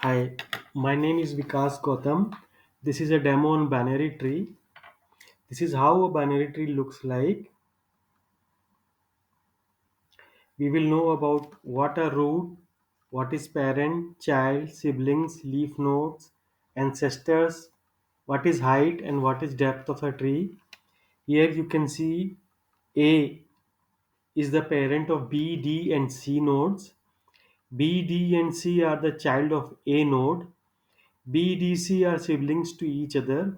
Hi, my name is Vikas Gautam. This is a demo on binary tree. This is how a binary tree looks like. We will know about what are root, what is parent, child, siblings, leaf nodes, ancestors, what is height and what is depth of a tree. Here you can see A is the parent of B, D and C nodes. B, D and C are the child of A node. B, D, C are siblings to each other.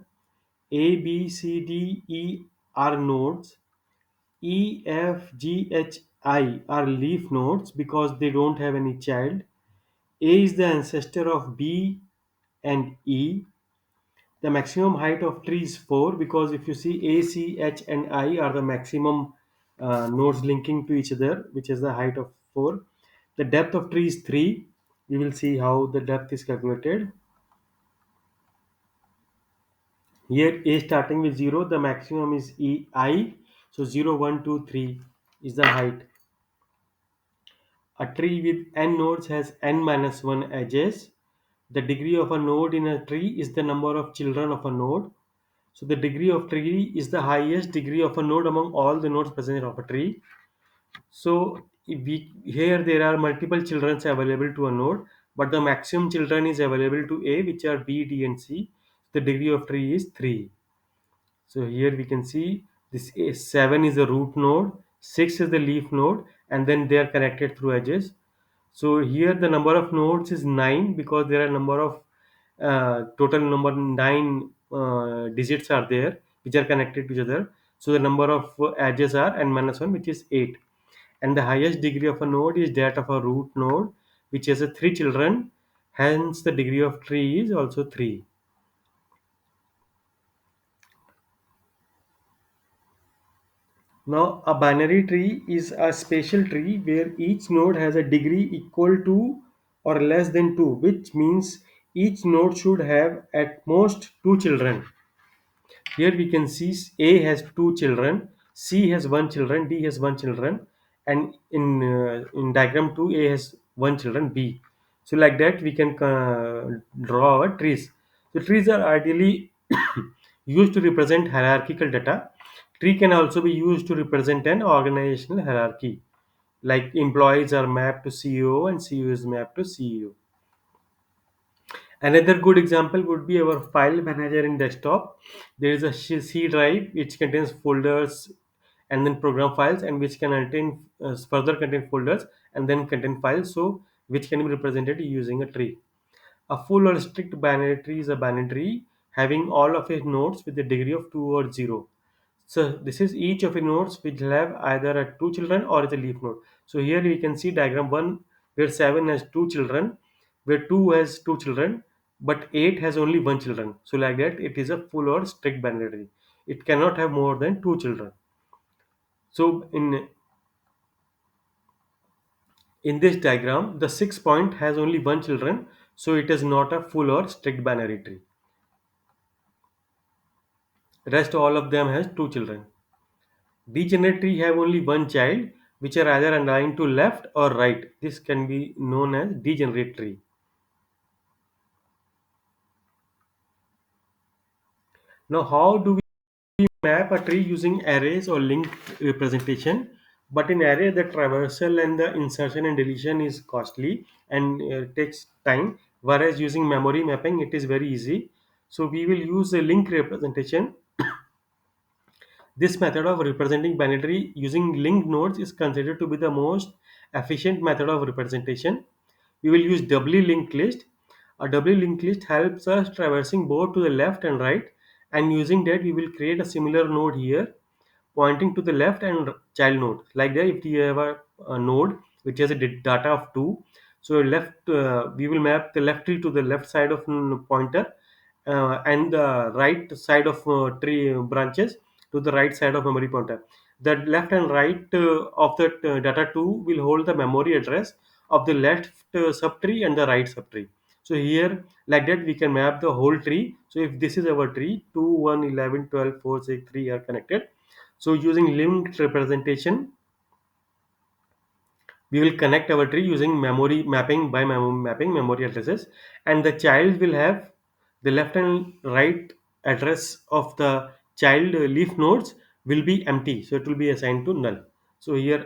A, B, C, D, E are nodes. E, F, G, H, I are leaf nodes because they don't have any child. A is the ancestor of B and E. The maximum height of tree is 4 because if you see A, C, H, and I are the maximum nodes linking to each other, which is the height of 4. The depth of tree is 3. We will see how the depth is calculated. Here A starting with 0, the maximum is EI. So 0, 1, 2, 3 is the height. A tree with n nodes has n minus 1 edges. The degree of a node in a tree is the number of children of a node. So the degree of tree is the highest degree of a node among all the nodes present of a tree. So here there are multiple children available to a node, but the maximum children is available to A, which are B, D, and C. The degree of tree is 3. So here we can see this 7 is the root node, 6 is the leaf node, and then they are connected through edges. So here the number of nodes is 9 because there are number of total number 9 digits are there which are connected to each other. So the number of edges are n minus 1, which is 8. And the highest degree of a node is that of a root node which has a 3 children. Hence the degree of tree is also 3. Now, a binary tree is a spatial tree where each node has a degree equal to or less than 2, which means each node should have at most 2 children. Here we can see A has 2 children, C has 1 children, D has 1 children, and in diagram 2 A has 1 children, B. So like that we can draw our trees. So trees are ideally used to represent hierarchical data. Tree can also be used to represent an organizational hierarchy. Like employees are mapped to CEO and CEO is mapped to CEO. Another good example would be our file manager in desktop. There is a C drive which contains folders and then program files, and which can contain further contain folders and then contain files, so which can be represented using a tree. A full or strict binary tree is a binary tree having all of its nodes with a degree of 2 or 0. So this is each of the nodes which will have either a 2 children or is a leaf node. So here we can see diagram 1 where 7 has 2 children, where 2 has 2 children, but 8 has only 1 children. So like that it is a full or strict binary tree. It cannot have more than 2 children. So in this diagram, the 6 point has only 1 children, so it is not a full or strict binary tree. Rest all of them has 2 children. Degenerate tree have only one child, which are either aligned to left or right. This can be known as degenerate tree. Now, how do we map a tree using arrays or linked representation? But in array, the traversal and the insertion and deletion is costly and takes time. Whereas using memory mapping, it is very easy. So we will use a link representation. This method of representing binary using linked nodes is considered to be the most efficient method of representation. We will use doubly linked list. A doubly linked list helps us traversing both to the left and right, and using that we will create a similar node here pointing to the left and child node. Like that, if you have a node which has a data of 2, so left we will map the left tree to the left side of pointer, and the right side of tree branches to the right side of memory pointer. The left and right of that data 2 will hold the memory address of the left subtree and the right subtree. So here like that we can map the whole tree. So if this is our tree, 2, 1, 11, 12, 4, 6, 3 are connected. So using linked representation, We will connect our tree using memory mapping by mapping memory addresses, and the child will have the left and right address of the child leaf nodes will be empty, so it will be assigned to null. So here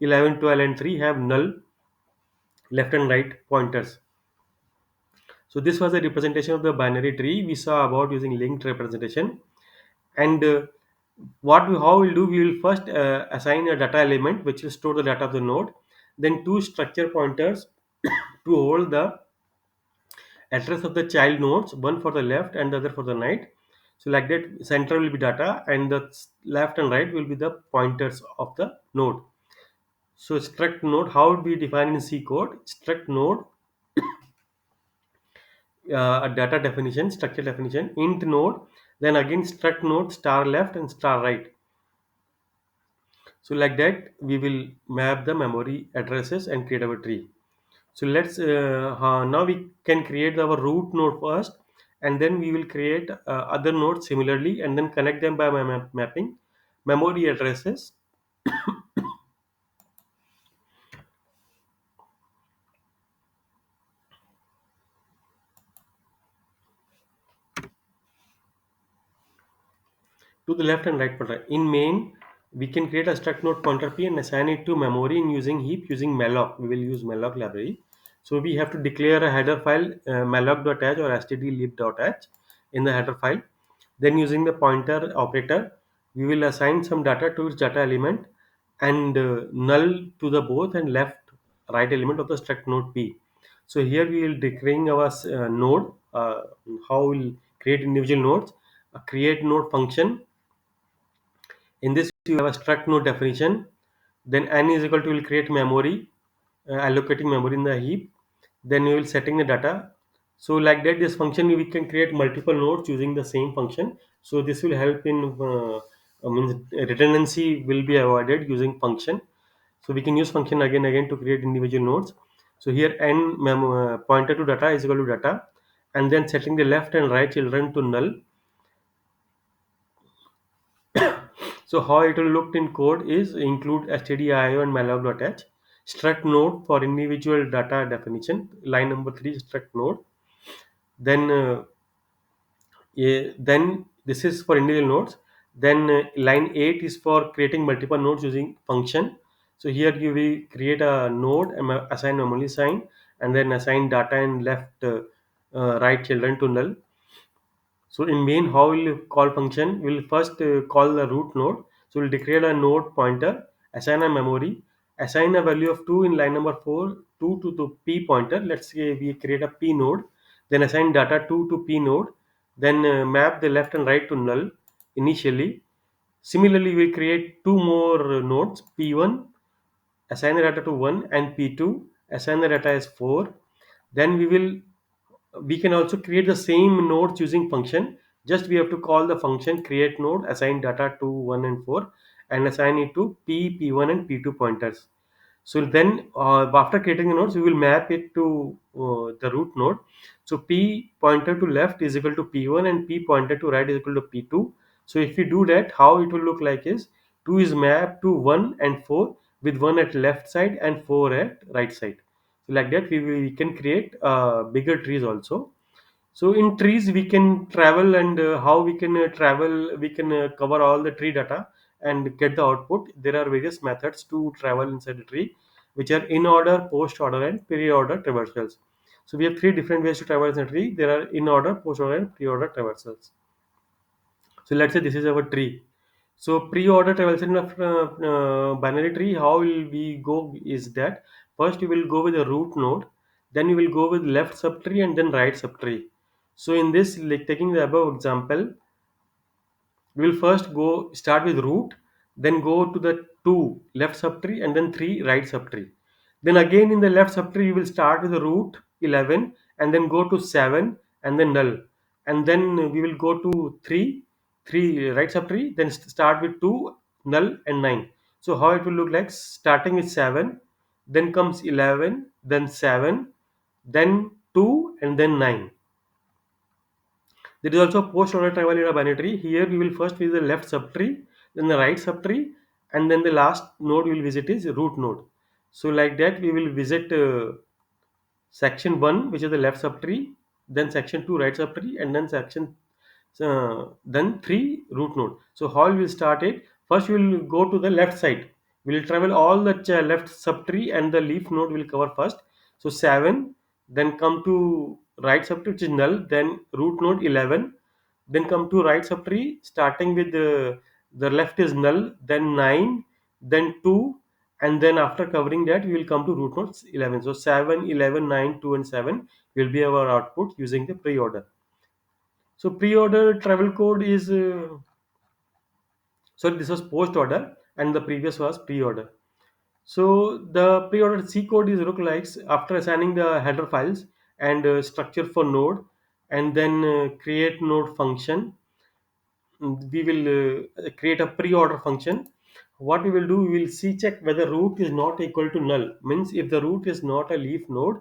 11, 12, and 3 have null left and right pointers. So this was a representation of the binary tree we saw about using linked representation. And how we'll do, we will first assign a data element which will store the data of the node, then two structure pointers to hold the address of the child nodes, one for the left and the other for the right. So like that, center will be data and the left and right will be the pointers of the node. So struct node, how would be defined in C code? Struct node, a data definition, structure definition, int node, then again struct node star left and star right. So like that, we will map the memory addresses and create our tree. So let's now we can create our root node first, and then we will create other nodes similarly, and then connect them by mapping memory addresses to the left and right pointer. In main, we can create a struct node pointer p and assign it to memory in using heap using malloc. We will use malloc library. So we have to declare a header file malloc.h or stdlib.h in the header file. Then using the pointer operator, we will assign some data to its data element and null to the both and left right element of the struct node p. So here we will declaring our node, how we'll create individual nodes, a create node function. In this, you have a struct node definition. Then n is equal to, will create memory, allocating memory in the heap. Then you will setting the data. So like that, this function we can create multiple nodes using the same function. So this will help in means redundancy will be avoided using function. So we can use function again to create individual nodes. So here n pointer to data is equal to data, and then setting the left and right children to null. So how it will look in code is include stdio and malloc.h, struct node for individual data definition, line number 3 struct node. Then then this is for individual nodes. Then line 8 is for creating multiple nodes using function. So here you will create a node, assign memory sign, and then assign data and left right children to null. So in main, how will you call function? We'll first call the root node. So we'll declare a node pointer, assign a memory, assign a value of 2 in line number 4, 2 to the p pointer. Let's say we create a p node, then assign data 2 to p node, then map the left and right to null initially. Similarly, we create two more nodes, p1, assign the data to 1, and p2, assign the data as 4. Then we can also create the same nodes using function. Just we have to call the function create node, assign data to 1 and 4, and assign it to p1 and p2 pointers. So then after creating the nodes, we will map it to the root node. So p pointer to left is equal to p1 and p pointer to right is equal to p2. So if we do that, how it will look like is 2 is mapped to 1 and 4 with 1 at left side and 4 at right side. So like that, we can create bigger trees also. So in trees, we can travel, and how we can travel, we can cover all the tree data and get the output. There are various methods to travel inside the tree, which are in order, post order, and pre-order traversals. So we have three different ways to traverse a tree. There are in order, post order, and pre-order traversals. So let's say this is our tree. So pre-order traversal of binary tree, how will we go is that first we will go with the root node, then we will go with left subtree and then right subtree. So in this, like taking the above example, we will first go start with root, then go to the 2 left subtree and then 3 right subtree. Then again in the left subtree, you will start with the root 11 and then go to 7 and then null. And then we will go to 3 right subtree, then start with 2 null and 9. So how it will look like, starting with 7, then comes 11, then 7, then 2 and then 9. There is also post-order travel in a binary tree. Here we will first visit the left subtree, then the right subtree, and then the last node we will visit is root node. So like that we will visit section 1, which is the left subtree, then section 2 right subtree, and then section then 3 root node. So how we will start it? First we will go to the left side. We will travel all the left subtree and the leaf node will cover first. So 7, then come to right subtree which is null, then root node 11, then come to right subtree starting with the left is null, then 9, then 2, and then after covering that we will come to root nodes 11. So 7, 11, 9, 2, and 7 will be our output using the pre-order. So pre-order travel code is so this was post order and the previous was pre-order. So the pre-order C code is look like after assigning the header files and structure for node, and then create node function. We will create a pre-order function. What we will do, we will see check whether root is not equal to null, means if the root is not a leaf node,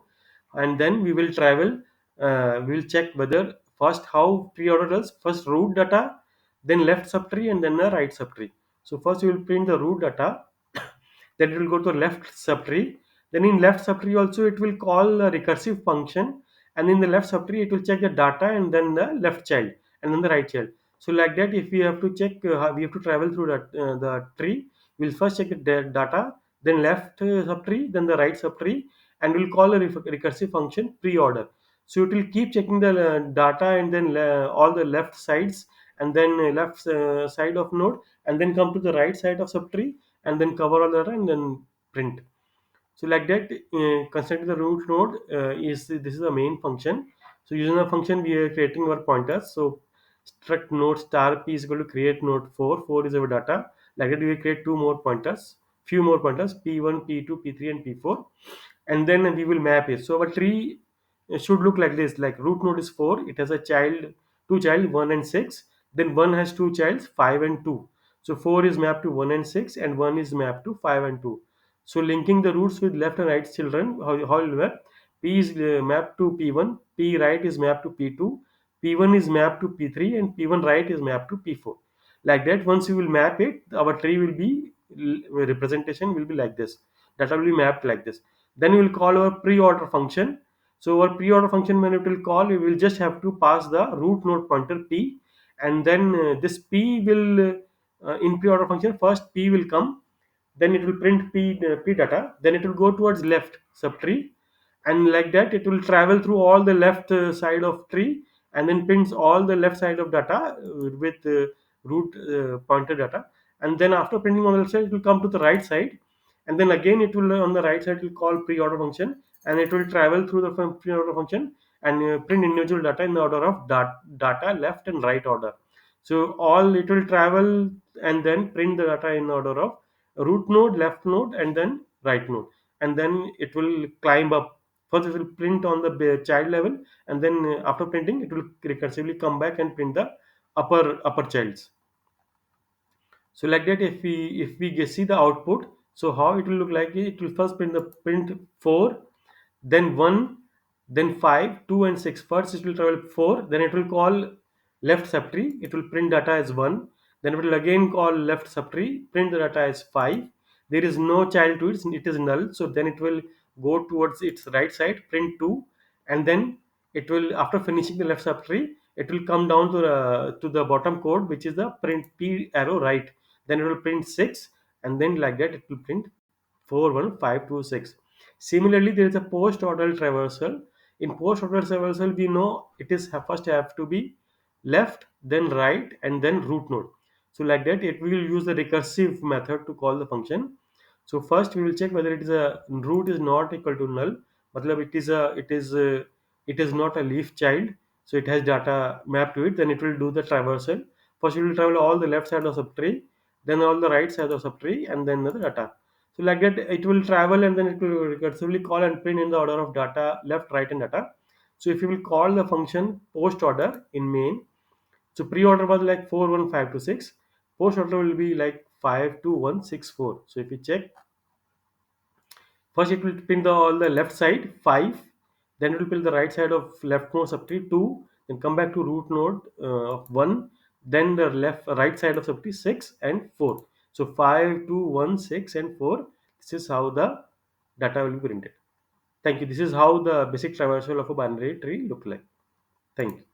and then we will travel, we will check whether first how pre-order does, first root data, then left subtree, and then the right subtree. So first we will print the root data, then it will go to left subtree, then in left subtree also it will call a recursive function, and in the left subtree it will check the data and then the left child and then the right child. So like that, if we have to check, we have to travel through the tree. We'll first check the data, then left subtree, then the right subtree, and we'll call a recursive function pre-order. So it will keep checking the data and then all the left sides, and then left side of node, and then come to the right side of subtree, and then cover all that and then print. So like that, considering the root node is this is the main function. So using the function we are creating our pointers. So struct node star p is equal to create node 4. 4 is our data. Like that we will create two more pointers, few more pointers, p1, p2, p3, and p4, and then we will map it. So our tree should look like this. Like root node is 4. It has a child, two child 1 and 6. Then 1 has two childs 5 and 2. So 4 is mapped to 1 and 6, and 1 is mapped to 5 and 2. So linking the roots with left and right children, how will map? P is mapped to P1, P right is mapped to P2, P1 is mapped to P3, and P1 right is mapped to P4. Like that, once you will map it, our tree will be representation will be like this. Data will be mapped like this. Then we will call our pre-order function. So our pre-order function, when it will call, we will just have to pass the root node pointer P, and then this P will in pre-order function first P will come, then it will print p data, then it will go towards left subtree, and like that it will travel through all the left side of tree, and then prints all the left side of data with root pointer data, and then after printing on the left side it will come to the right side, and then again it will on the right side it will call pre-order function, and it will travel through the pre-order function and print individual data in the order of data left and right order. So all it will travel and then print the data in order of root node, left node, and then right node, and then it will climb up. First it will print on the child level, and then after printing it will recursively come back and print the upper childs. So like that, if we see the output, so how it will look like, it will first print 4, then 1, then 5, 2, and 6. First it will travel 4, then it will call left subtree, it will print data as 1, then it will again call left subtree, print the data as 5. There is no child to it, it is null, so then it will go towards its right side, print 2, and then it will, after finishing the left subtree, it will come down to the bottom code, which is the print p arrow right, then it will print 6, and then like that it will print 4, 1, 5, 2, 6. Similarly, there is a post order traversal. In post order traversal, we know it is first have to be left, then right, and then root node. So like that, it will use the recursive method to call the function. So first we will check whether it is a root is not equal to null. Matlab it is not a leaf child. So it has data mapped to it. Then it will do the traversal. First it will travel all the left side of subtree, then all the right side of subtree, and then the data. So like that, it will travel and then it will recursively call and print in the order of data left, right, and data. So if you will call the function post order in main, so pre-order was like 4, 1, 5, 2, 6. Post order will be like 5, 2, 1, 6, 4. So if you check, first it will print all the left side 5, then it will print the right side of left node subtree 2, then come back to root node of 1, then the left right side of subtree 6 and 4. So 5, 2, 1, 6, and 4. This is how the data will be printed. Thank you. This is how the basic traversal of a binary tree look like. Thank you.